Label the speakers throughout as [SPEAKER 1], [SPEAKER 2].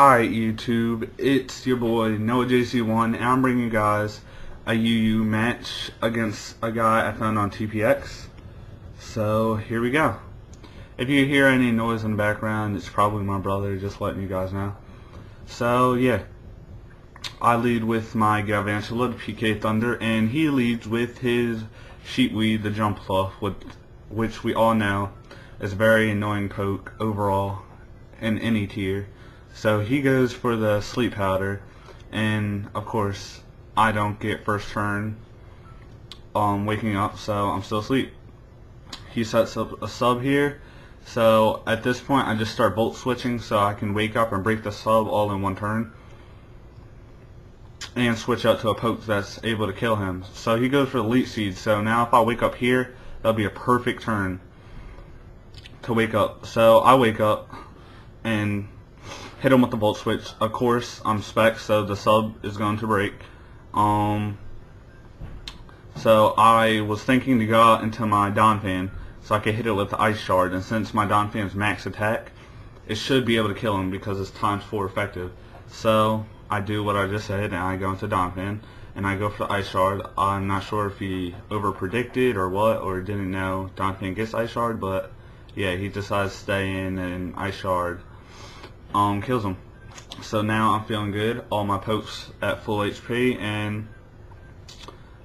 [SPEAKER 1] Alright YouTube, it's your boy Noah JC1 and I'm bringing you guys a UU match against a guy I found on TPX. So here we go. If you hear any noise in the background, it's probably my brother, just letting you guys know. So yeah, I lead with my Galvantula, the PK Thunder, and he leads with his Sheepweed, the Jump Fluff, which we all know is a very annoying poke overall in any tier. So he goes for the Sleep Powder, and of course I don't get first turn waking up, so I'm still asleep. He sets up a sub here, so at this point I just start bolt switching so I can wake up and break the sub all in one turn and switch out to a poke that's able to kill him. So he goes for the Leech Seed, so now if I wake up here, that'll be a perfect turn to wake up. So I wake up and hit him with the Volt Switch. Of course, I'm spec, so the sub is going to break. So I was thinking to go out into my Donphan so I could hit it with the Ice Shard, and since my Donphan's max attack, it should be able to kill him because it's ×4 effective. So I do what I just said, and I go into Donphan, and I go for the Ice Shard. I'm not sure if he over-predicted or what, or didn't know Donphan gets Ice Shard, but yeah, he decides to stay in, and Ice Shard kills him. So now I'm feeling good. All my pokes at full HP, and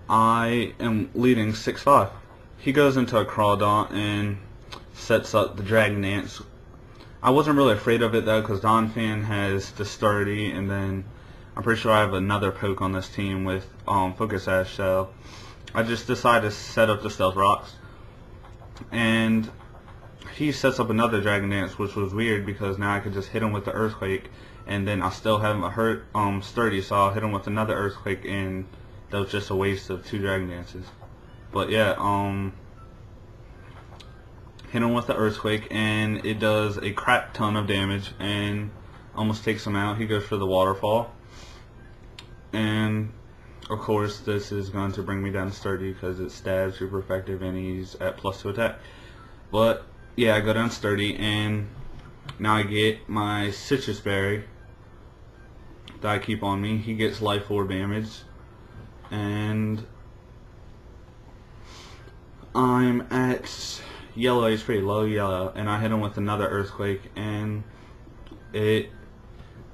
[SPEAKER 1] I am leading 6-5. He goes into a Crawdaunt and sets up the Dragon Dance. I wasn't really afraid of it though, because Donphan has the Sturdy, and then I'm pretty sure I have another poke on this team with Focus Ash, so I just decided to set up the Stealth Rocks. And he sets up another Dragon Dance, which was weird because now I could just hit him with the Earthquake, and then I still haven't hurt Sturdy, so I'll hit him with another Earthquake, and that was just a waste of 2 Dragon Dances. But yeah, hit him with the Earthquake, and it does a crap ton of damage and almost takes him out. He goes for the Waterfall, and of course this is going to bring me down to Sturdy because it's stab, super effective, and he's at +2 attack. But yeah, I go down Sturdy, and now I get my Citrus Berry that I keep on me. He gets Life Orb damage, and I'm at yellow HP, low yellow, and I hit him with another Earthquake, and it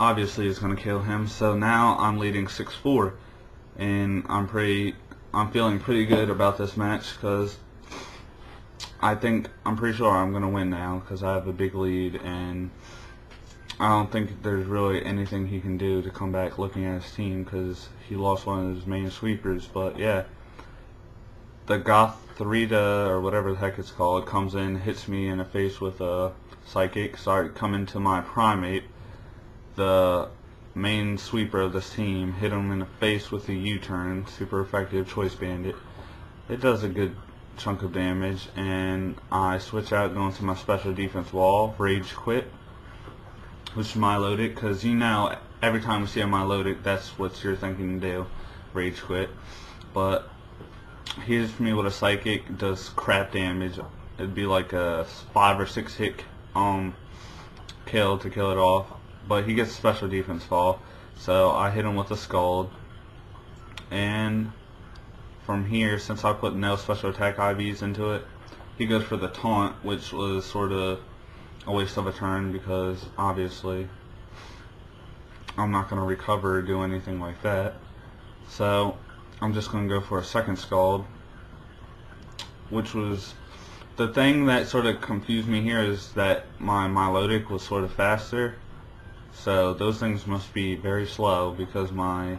[SPEAKER 1] obviously is going to kill him. So now I'm leading 6-4, and I'm feeling pretty good about this match because I'm pretty sure I'm going to win now because I have a big lead, and I don't think there's really anything he can do to come back looking at his team because he lost one of his main sweepers. But yeah, the Gothrita, or whatever the heck it's called, comes in, hits me in the face with a Psychic. So I come into my Primate, the main sweeper of this team, hit him in the face with a U-turn, super effective Choice Bandit. It does a good chunk of damage, and I switch out, going to my special defense wall, Rage Quit, which is Milotic, because you know every time you see a Milotic, that's what you're thinking to do, Rage Quit. But he hits me with a Psychic, does crap damage. It'd be like a 5 or 6 hit kill to kill it off, but he gets special defense fall, so I hit him with a Scald, and from here, since I put no special attack IVs into it, he goes for the Taunt, which was sort of a waste of a turn because obviously I'm not going to recover or do anything like that. So I'm just going to go for a second Scald, which was the thing that sort of confused me here, is that my Milotic was sort of faster. So those things must be very slow because my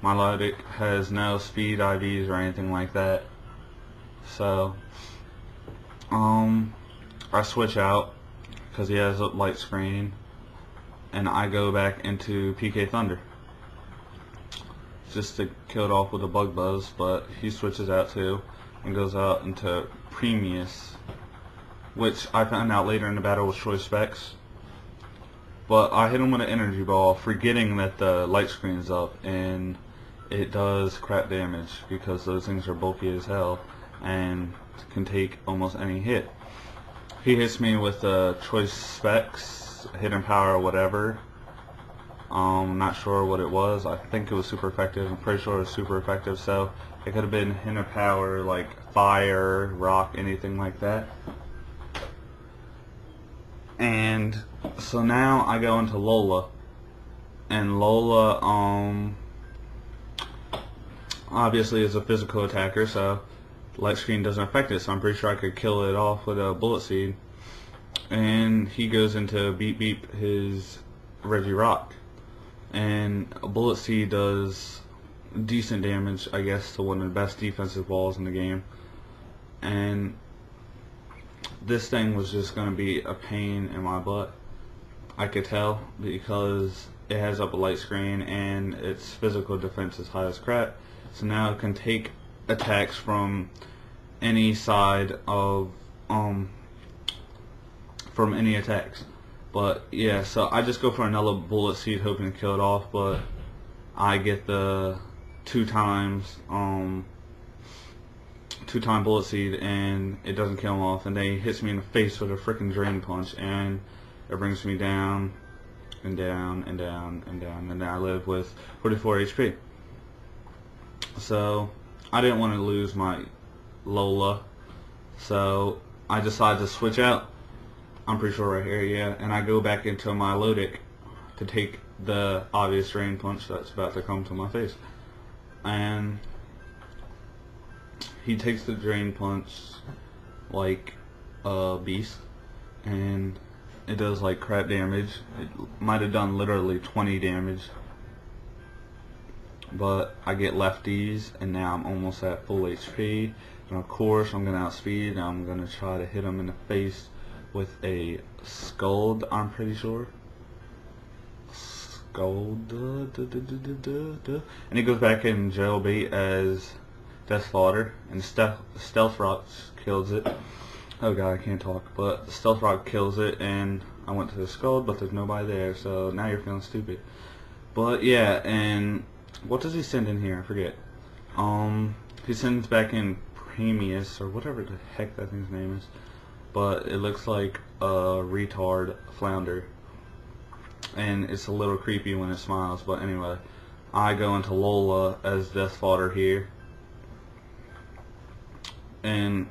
[SPEAKER 1] Milotic has no speed IVs or anything like that. So I switch out because he has a light screen, and I go back into PK Thunder just to kill it off with a Bug Buzz, but he switches out too and goes out into Premius, which I found out later in the battle was Choice Specs. But I hit him with an Energy Ball, forgetting that the light screen is up, and it does crap damage because those things are bulky as hell and can take almost any hit. He hits me with Choice Specs, Hidden Power, or whatever, Not sure what it was. I think it was super effective. I'm pretty sure it was super effective. So it could have been hint of power, like fire, rock, anything like that. And so now I go into Lola, and Lola obviously is a physical attacker, so light screen doesn't affect it. So I'm pretty sure I could kill it off with a bullet seed. And he goes into beep beep his Reggie Rock, and a bullet seed does decent damage, I guess, to one of the best defensive walls in the game. And this thing was just going to be a pain in my butt. I could tell, because it has up a light screen and its physical defense is high as crap. So now it can take attacks from any side of from any attacks. But yeah, so I just go for another bullet seed hoping to kill it off, but I get the two-time bullet seed and it doesn't kill him off, and then he hits me in the face with a freaking drain punch, and it brings me down and down and down and down, and then I live with 44 HP. So I didn't want to lose my Lola, so I decided to switch out. I'm pretty sure right here, yeah, and I go back into my Lodic to take the obvious drain punch that's about to come to my face. And he takes the drain punch like a beast, and it does like crap damage. It might have done literally 20 damage, but I get lefties, and now I'm almost at full HP. And of course I'm gonna outspeed, and I'm gonna try to hit him in the face with a Scold, I'm pretty sure. Scold, and he goes back in jailbait as Death Slaughter, and Stealth Rock kills it. Oh god, I can't talk. But Stealth Rock kills it, and I went to the Scold, but there's nobody there, so now you're feeling stupid. But yeah, and what does he send in here? I forget. He sends back in Premius, or whatever the heck that thing's name is. But it looks like a retard flounder, and it's a little creepy when it smiles. But anyway, I go into Lola as Death Slaughter here, and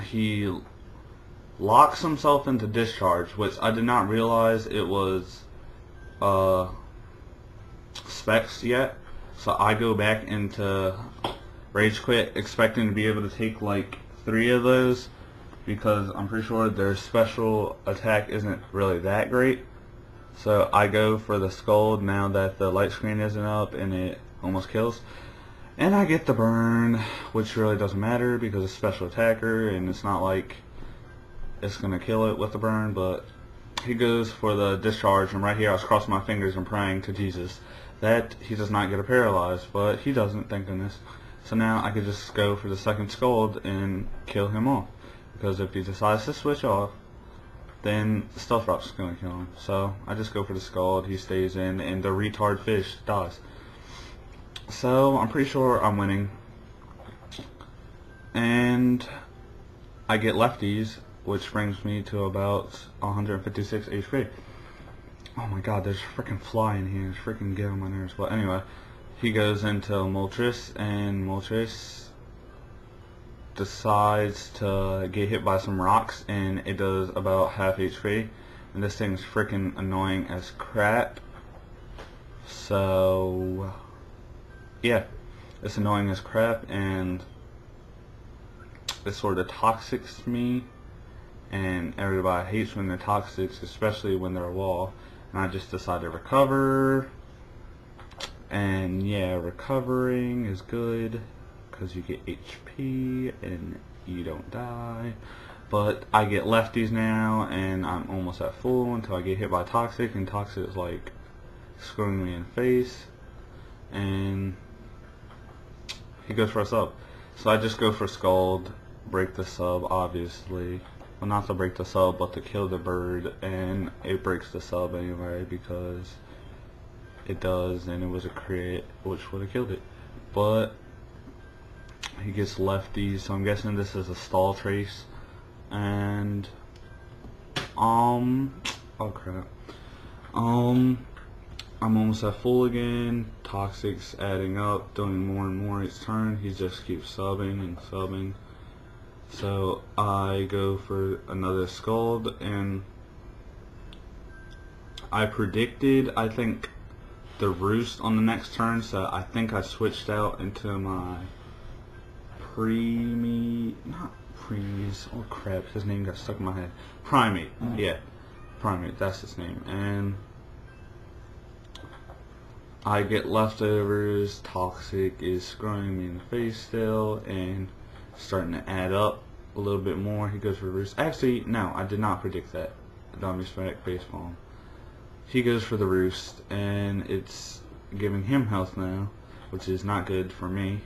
[SPEAKER 1] he locks himself into Discharge, which I did not realize it was specs yet. So I go back into Rage Quit expecting to be able to take like 3 of those, because I'm pretty sure their special attack isn't really that great. So I go for the Scold now that the light screen isn't up and it almost kills. And I get the burn, which really doesn't matter because it's special attacker, and it's not like it's going to kill it with the burn. But he goes for the Discharge, and right here I was crossing my fingers and praying to Jesus that he does not get a paralyzed, but he doesn't, thank goodness. So now I could just go for the second Scold and kill him off. Because if he decides to switch off, then Stealth Rock's going to kill him. So I just go for the Scold, he stays in, and the retard fish dies. So I'm pretty sure I'm winning. And I get lefties, which brings me to about 156 HP. Oh my god, there's a freaking fly in here. It's freaking getting on my nerves. But anyway, he goes into Moltres, and Moltres decides to get hit by some rocks, and it does about half HP, and this thing's freaking annoying as crap. So yeah, it's annoying as crap, and it sort of toxics me, and everybody hates when they're toxic, especially when they're a wall. And I just decided to recover, and yeah, recovering is good because you get HP and you don't die. But I get lefties now, and I'm almost at full until I get hit by Toxic, and Toxic is like screwing me in the face, and he goes for a sub. So I just go for Scold, break the sub, obviously. Well, not to break the sub, but to kill the bird, and it breaks the sub anyway because it does, and it was a crit, which would have killed it. But he gets lefties, so I'm guessing this is a stall trace. And oh crap. I'm almost at full again. Toxic's adding up, doing more and more each turn. He just keeps subbing and subbing. So I go for another Scald, and I predicted, I think, the Roost on the next turn, so I think I switched out into my not Premies, oh crap, his name got stuck in my head. Primate, yeah, Primate, that's his name. And I get leftovers. Toxic is screwing me in the face still and starting to add up a little bit more. He goes for Roost. Actually, no, I did not predict that. Dummy Spec Baseball. He goes for the Roost, and it's giving him health now, which is not good for me,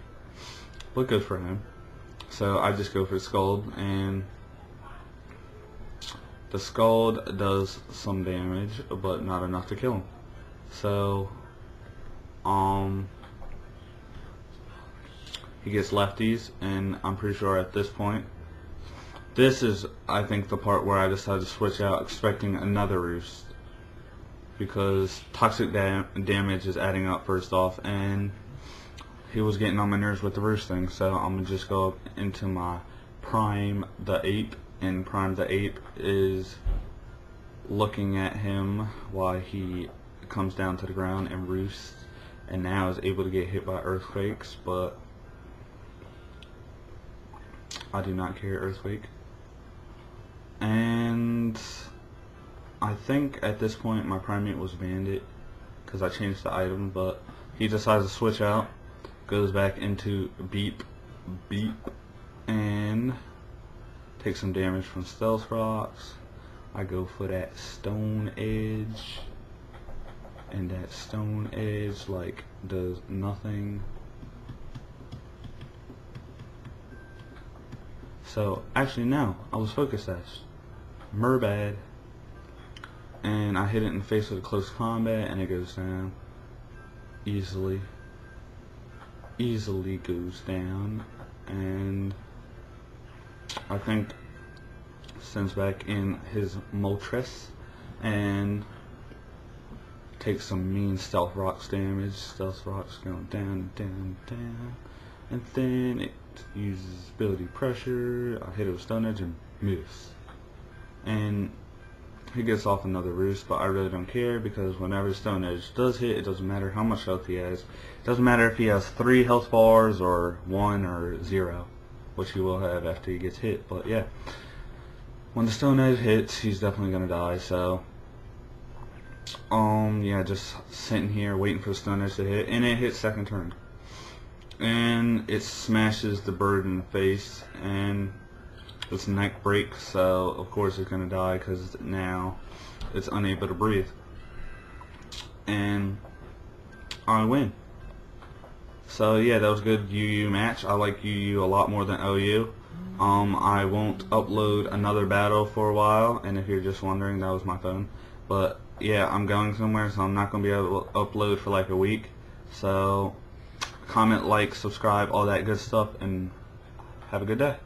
[SPEAKER 1] but good for him. So I just go for Scald, and the Scald does some damage, but not enough to kill him. So he gets lefties, and I'm pretty sure at this point, this is, I think, the part where I decided to switch out, expecting another Roost, because toxic damage is adding up first off, and he was getting on my nerves with the Roost thing. So I'm gonna just go up into my Prime the Ape, and Prime the Ape is looking at him while he comes down to the ground and roosts, and now is able to get hit by earthquakes, but I do not care earthquake. And I think at this point my Primate was Bandit because I changed the item, but he decides to switch out, goes back into Beep, and takes some damage from Stealth Rocks. I go for that Stone Edge, and that Stone Edge like does nothing. So actually no, I was Focus Sash. Bad. And I hit it in the face with a close combat, and it goes down. Easily goes down, and I think sends back in his Moltres and takes some mean Stealth Rocks damage. Stealth Rocks going down, and then it uses ability pressure. I hit it with Stone Edge and miss. And he gets off another Roost, but I really don't care, because whenever Stone Edge does hit, it doesn't matter how much health he has. It doesn't matter if he has 3 health bars or 1 or 0, which he will have after he gets hit. But yeah, when the Stone Edge hits, he's definitely gonna die. So yeah, just sitting here waiting for the Stone Edge to hit, and it hits second turn, and it smashes the bird in the face, and its neck breaks, so of course it's gonna die because now it's unable to breathe, and I win. So yeah, that was a good UU match. I like UU a lot more than OU. I won't upload another battle for a while, and if you're just wondering, that was my phone. But yeah, I'm going somewhere, so I'm not gonna be able to upload for like a week. So comment, like, subscribe, all that good stuff, and have a good day.